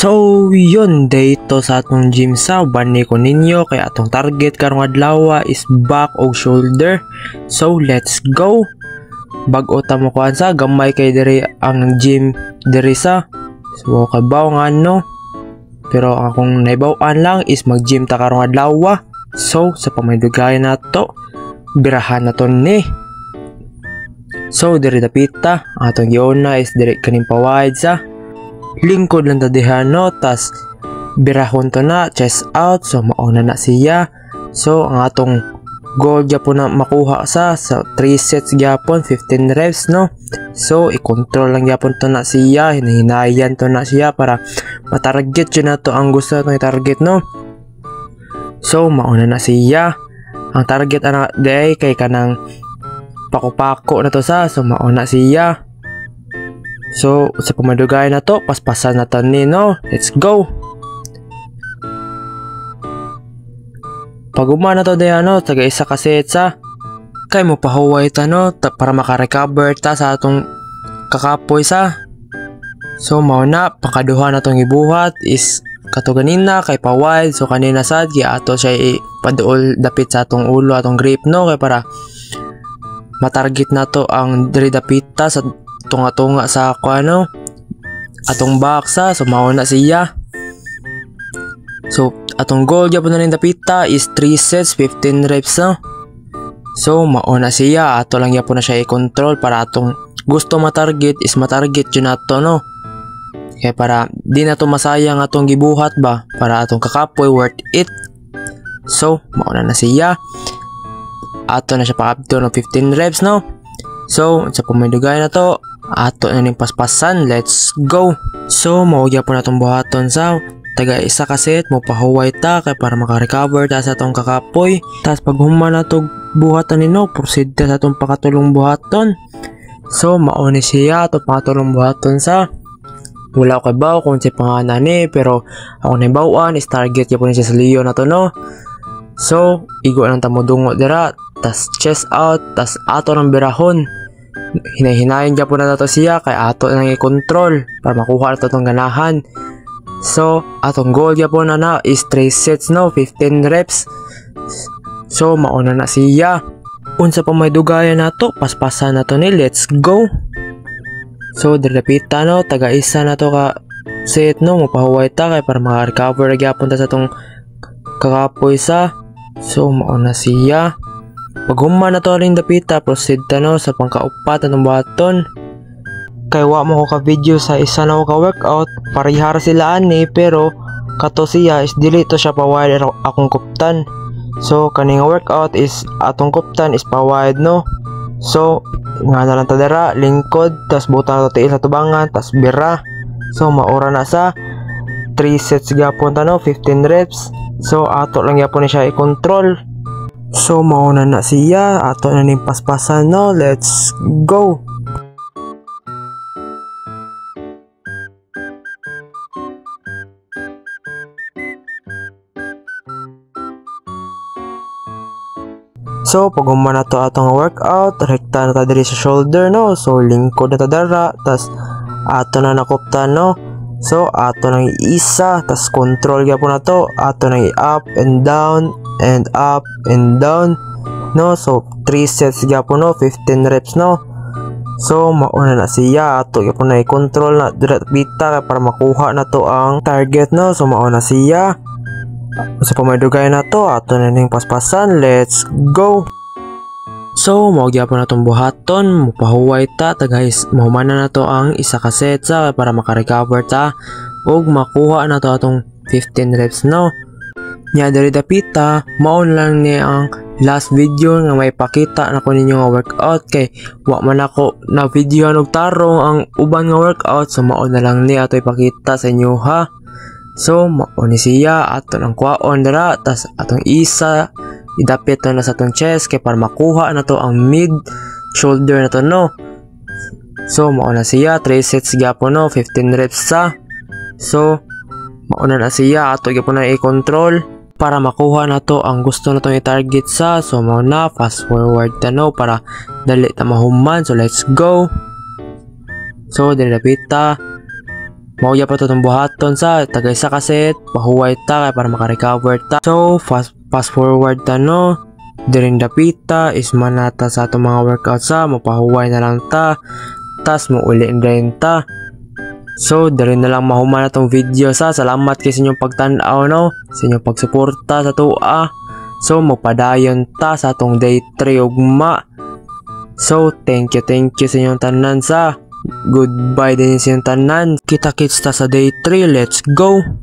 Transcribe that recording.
So yun, dito sa atong gym sa bani ko ninyo kay atong target karong adlaw is back o shoulder. So let's go. Bag-o ta mo kuan sa gamay kay diri ang gym diri sa. So kabaw nga no. Pero akong naibaw-an lang is mag-gym ta karong adlaw. So sa pamaydugay na to, birahan na to ni. So diri dapita, atong giuna is diri kaning pawide sa lingkod lang ta diha no, tas birahon to na chest out. So mauna na siya. So ang atong goal gyapon na makuha sa 3 sets gyapon 15 reps no. So i-control lang gyapon to na siya, hinahinayan to na siya para matarget yun na to ang gusto natin target no. So mauna na siya. Ang target ana day kay kanang pako-pako na to sa. So mauna siya. So sa pamadugay na to, paspasan na to ni no. Let's go. Pag na to day ano, taga isa ka set sa kay mo pahuway ta no para maka-recover ta sa atong kakapoy sa. So mao na pakaduha na tong ibuhat is kato ganina kay pa wide. So kanina sad giya ato siya ipaduol dapit sa atong ulo atong grip no, kay para matarget na to ang diri dapita sa tunga-tunga sa ako ano atong baksa. So mao na siya. So atong goal gyapon na ning dapita is 3 sets 15 reps no. So mao na siya, ato lang gyapon na siya i-control para atong gusto matarget is matarget yun nato no. Kaya para di na to masayang atong gibuhat ba, para atong kakapoy worth it. So mao na siya, ato na siya pa up to no 15 reps no. So sa pumadugay na to, ato na ning paspasan. Let's go. So mao gyapon natong buhaton sa taga isa ka set mo pahuway ta kay para maka-recover ta sa atong kakapoy. Tas pag human na to buhatan nino, proceed ta sa atong pakatulong buhaton. So mao ni siya atong pakatulong buhaton sa wala ko baw kung si pangalan ni, pero ako naibawan is target gyapon siya sa Leo na to no. So igo lang ta mo dungo dira, tas chest out, tas ato nang birahon. Hinahinayan gyapon na to siya kay ato nang i-control para makuha nato tong ganahan. So atong goal gyapon na is 3 sets no 15 reps. So mauna na siya. Unsa pa may dugayan nato, paspasan na to ni. Let's go. So direpita no, taga isa na to ka set no, mapahuway ta kay para maka-recover gyapon ta sa tong kakapoy sa. So mauna siya. Pag human na to rin dapita, proceed ta no sa pangkaupat ng buhaton. Kay wa mo ko ka video sa isa na ko ka workout, parihara sila ani, pero kato siya is dili to siya pa-wide akong kuptan. So kaning workout is atong kuptan is pa-wide no. So nga na lang ta dira lingkod, tas buta na to tiil sa tubangan, tas bira. So maura na sa 3 sets gyapon ta no 15 reps. So ato lang gyapon ni siya i-control. So mauna na siya, ato na ning paspasan no. Let's go. So pag human na to atong workout, rekta na ta diri sa shoulder no. So lingkod na ta dara, tas ato na nakuptan no. So ato nang isa, tas control gyapon na to, ato nang i-up and down and up and down no. So 3 sets gyapon no 15 reps no. So mauna na siya, ato gyapon na i-control na dira bita para makuha na to ang target no. So mauna siya. Sa pamadugay na to, ato na ning paspasan. Let's go. So mao gyapon natong buhaton, mupahuway ta guys. Mahumana na to ang isa ka set sa para maka-recover ta ug makuha na to atong 15 reps no. Nya diri dapita, mao lang ni ang last video nga may pakita na ko ninyo nga workout, kay wa man ako na video og tarong ang uban nga workout. So mao na lang ni ato ipakita sa inyo ha. So mao ni siya, ato nang kuhaon dira, tas atong isa idapit na sa atong chest kay para makuha na to ang mid shoulder na to no. So mao na siya, 3 sets gyapon no 15 reps sa. So mao na siya, ato gyapon na i-control para makuha na to ang gusto na tong i-target sa. So mao na, fast forward ta no para dali ta mahuman. So let's go. So dili dapita, Mauya pa to itong buhaton sa tagay sa kaset, pahuway ta kay para makarecover ta. So fast forward ta no. During the pita is manata sa atong mga workout sa, mapahuway na lang ta. Tas mo uli rin ta. So dali na lang mahuman na tong video sa. Salamat kay sa inyong pagtanaw no, sa inyong pagsuporta sa tua. So magpadayon ta sa atong day 3 ugma. So thank you sa inyong tanan sa. Goodbye din sa inyong tanan. Kita-kits ta sa day 3. Let's go!